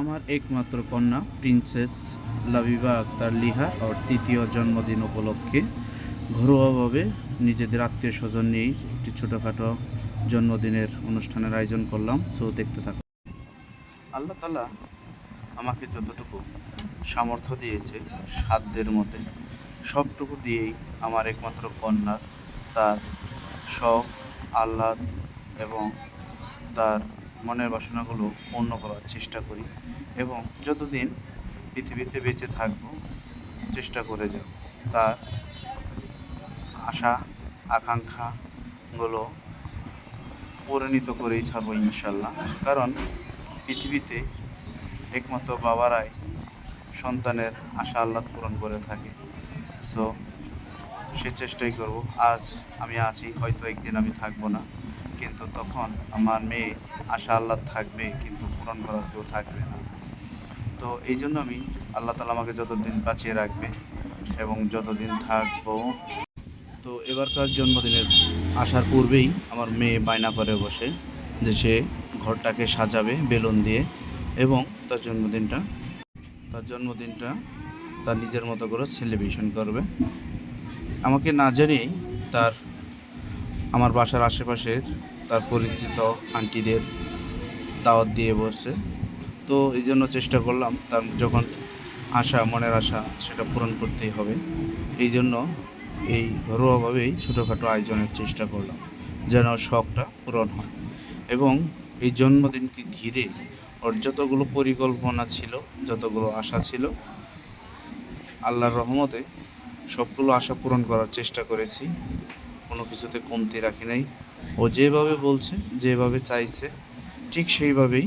আমার একমাত্র কন্যা প্রিন্সেস লাবিবা আক্তার লিহা ওর তৃতীয় জন্মদিন উপলক্ষে ঘরোয়াভাবে নিজেদের আত্মীয় স্বজন নিয়েই একটি ছোটোখাটো জন্মদিনের অনুষ্ঠানের আয়োজন করলাম। সো দেখতে থাকুন। আল্লাহ তাআলা আমাকে যতটুকু সামর্থ্য দিয়েছে সাধ্যের মধ্যে সবটুকু দিয়েই আমার একমাত্র কন্যা তার শখ, আহ্লাদ এবং তার মনের বাসনাগুলো পূর্ণ করার চেষ্টা করি এবং যতদিন পৃথিবীতে বেঁচে থাকব চেষ্টা করে যাব তার আশা আকাঙ্ক্ষাগুলো পরিণত করেই ছাড়বো ইনশাল্লাহ। কারণ পৃথিবীতে একমাত্র বাবারাই সন্তানের আশা আহ্লাদ পূরণ করে থাকে। সো সে চেষ্টাই করব। আজ আমি আছি, হয়তো একদিন আমি থাকবো না, কিন্তু তখন আমার মেয়ে আশা আহ্লাদ থাকবে, কিন্তু পূরণ করার কেউ থাকবে না। তো এই জন্য আমি আল্লাহ তাআলা আমাকে যতদিন বাঁচিয়ে রাখবে এবং যতদিন থাকবো। তো এবারকার জন্মদিনের আসার পূর্বেই আমার মেয়ে বায়না করে বসে যে সে ঘরটাকে সাজাবে বেলুন দিয়ে এবং তার জন্মদিনটা তার নিজের মতো করে সেলিব্রেশন করবে। আমাকে না জানিয়েই আমার বাসার আশেপাশের তার পরিচিত আন্টিদের দাওয়াত দিয়ে বসে। তো এই জন্য চেষ্টা করলাম তার যখন মনের আশা সেটা পূরণ করতেই হবে। এই জন্য এই ঘরোয়াভাবেই ছোটোখাটো আয়োজনের চেষ্টা করলাম যেন শখটা পূরণ হয়। এবং এই জন্মদিনকে ঘিরে ওর যতগুলো পরিকল্পনা ছিল, যতগুলো আশা ছিল, আল্লাহর রহমতে সবগুলো আশা পূরণ করার চেষ্টা করেছি, কোনো কিছুতে কমতি রাখি নাই। ও যেভাবে বলছে, যেভাবে চাইছে, ঠিক সেইভাবেই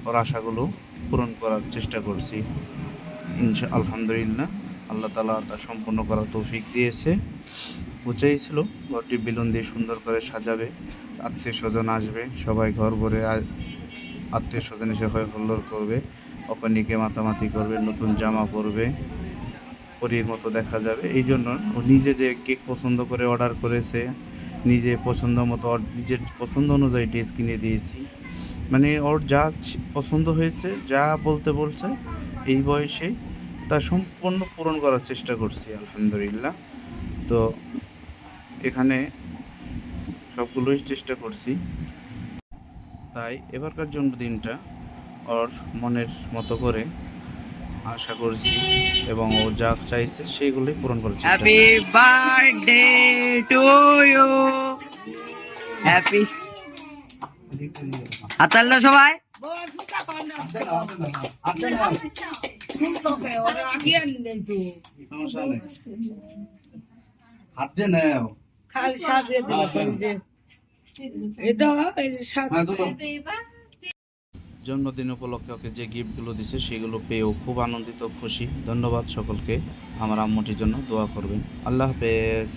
ওর আশাগুলো পূরণ করার চেষ্টা করছি আলহামদুলিল্লাহ। আল্লাহ তাআলা তা সম্পূর্ণ করার তৌফিক দিয়েছে। ও চেয়েছিল ঘরটি বেলুন দিয়ে সুন্দর করে সাজাবে, আত্মীয় স্বজন আসবে, সবাই ঘর ভরে আত্মীয় স্বজন এসে হয় হল্লোড় করবে, অকন্যাকে মাতামাতি করবে, নতুন জামা পরবে, পরীর মতো দেখা যাবে। এই জন্য ও নিজে যে কেক পছন্দ করে অর্ডার করেছে, নিজের পছন্দ অনুযায়ী ড্রেস কিনে দিয়েছি। মানে ওর যা পছন্দ হয়েছে, যা বলতে বলছে এই বয়সে তা সম্পূর্ণ পূরণ করার চেষ্টা করছি আলহামদুলিল্লাহ। তো এখানে সবগুলোই চেষ্টা করছি। তাই এবারকার জন্মদিনটা ওর মনের মতো করে আশা করছি এবং ও যা চাইছে সেইগুলোই পূরণ করার চেষ্টা করছি। Happy birthday to you. Happy হাতাল্লা সবাই। হাতে নাও খালি সাজিয়ে দিলে এটা জন্মদিন উপলক্ষে ওকে যে গিফটগুলো দিছে সেগুলো পেয়েও খুব আনন্দিত, খুশি। ধন্যবাদ সকলকে। আমার আম্মুটির জন্য দোয়া করবেন। আল্লাহ হাফেজ।